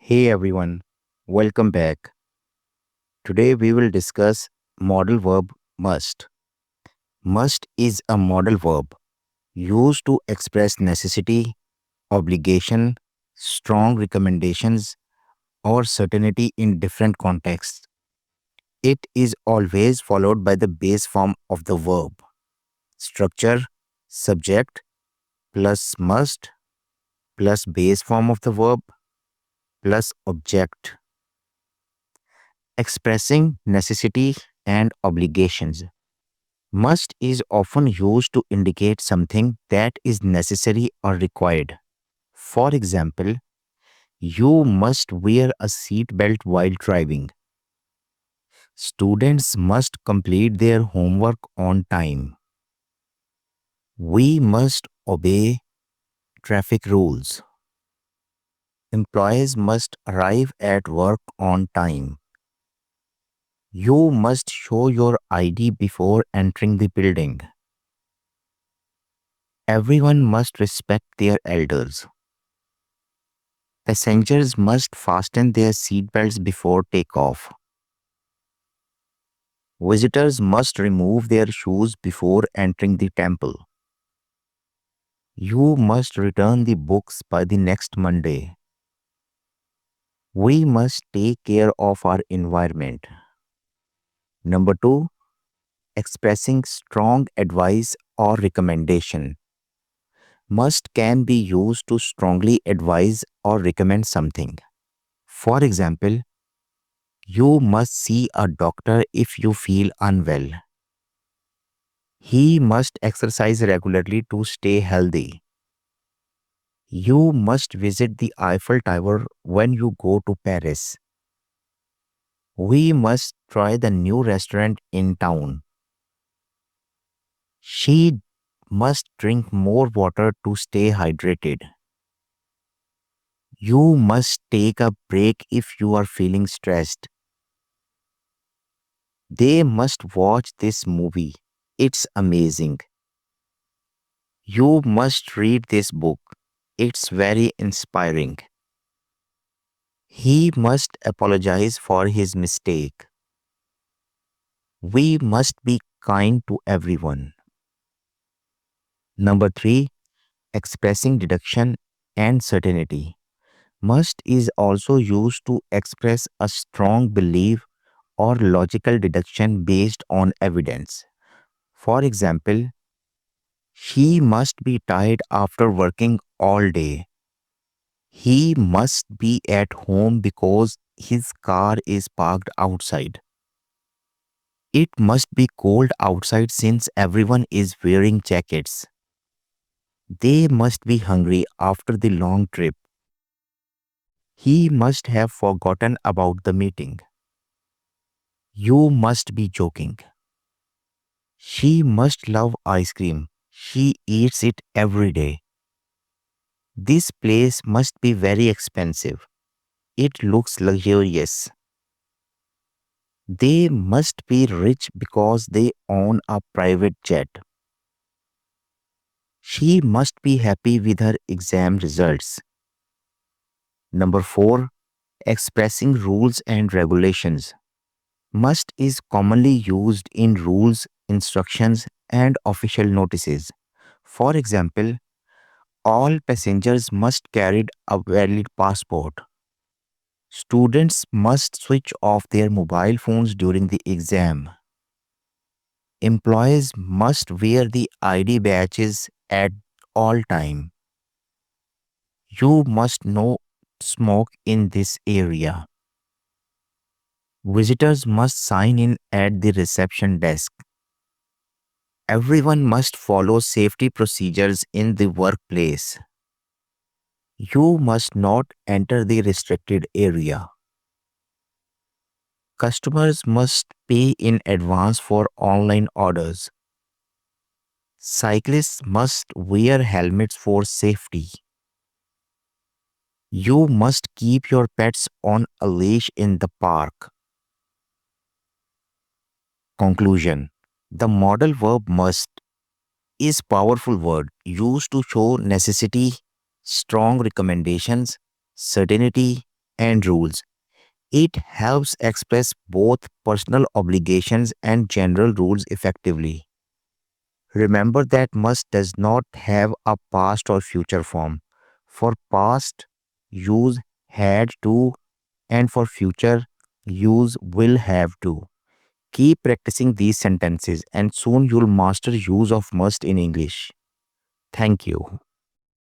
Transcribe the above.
Hey everyone, welcome back. Today we will discuss modal verb must. Must is a modal verb used to express necessity, obligation, strong recommendations, or certainty in different contexts. It is always followed by the base form of the verb. Structure subject plus must plus base form of the verb plus object, expressing necessity and obligations. Must is often used to indicate something that is necessary or required. For example, you must wear a seat belt while driving. Students must complete their homework on time. We must obey traffic rules. Employees must arrive at work on time. You must show your ID before entering the building. Everyone must respect their elders. Passengers must fasten their seatbelts before takeoff. Visitors must remove their shoes before entering the temple. You must return the books by the next Monday. We must take care of our environment. Number two, expressing strong advice or recommendation. Must can be used to strongly advise or recommend something. For example, you must see a doctor if you feel unwell. He must exercise regularly to stay healthy. You must visit the Eiffel Tower when you go to Paris. We must try the new restaurant in town. She must drink more water to stay hydrated. You must take a break if you are feeling stressed. They must watch this movie. It's amazing. You must read this book. It's very inspiring. He must apologize for his mistake. We must be kind to everyone. Number three, expressing deduction and certainty. Must is also used to express a strong belief or logical deduction based on evidence. For example, he must be tired after working all day. He must be at home because his car is parked outside. It must be cold outside since everyone is wearing jackets. They must be hungry after the long trip. He must have forgotten about the meeting. You must be joking. She must love ice cream. She eats it every day. This place must be very expensive. It looks luxurious. They must be rich because they own a private jet. She must be happy with her exam results. Number four, expressing rules and regulations. Must is commonly used in rules, instructions, and official notices. For example, all passengers must carry a valid passport. Students must switch off their mobile phones during the exam. Employees must wear the ID badges at all time. You must not smoke in this area. Visitors must sign in at the reception desk. Everyone must follow safety procedures in the workplace. You must not enter the restricted area. Customers must pay in advance for online orders. Cyclists must wear helmets for safety. You must keep your pets on a leash in the park. Conclusion. The modal verb must is powerful word used to show necessity, strong recommendations, certainty, and rules. It helps express both personal obligations and general rules effectively. Remember that must does not have a past or future form. For past, use had to, and for future, use will have to. Keep practicing these sentences, and soon you'll master use of must in English. Thank you.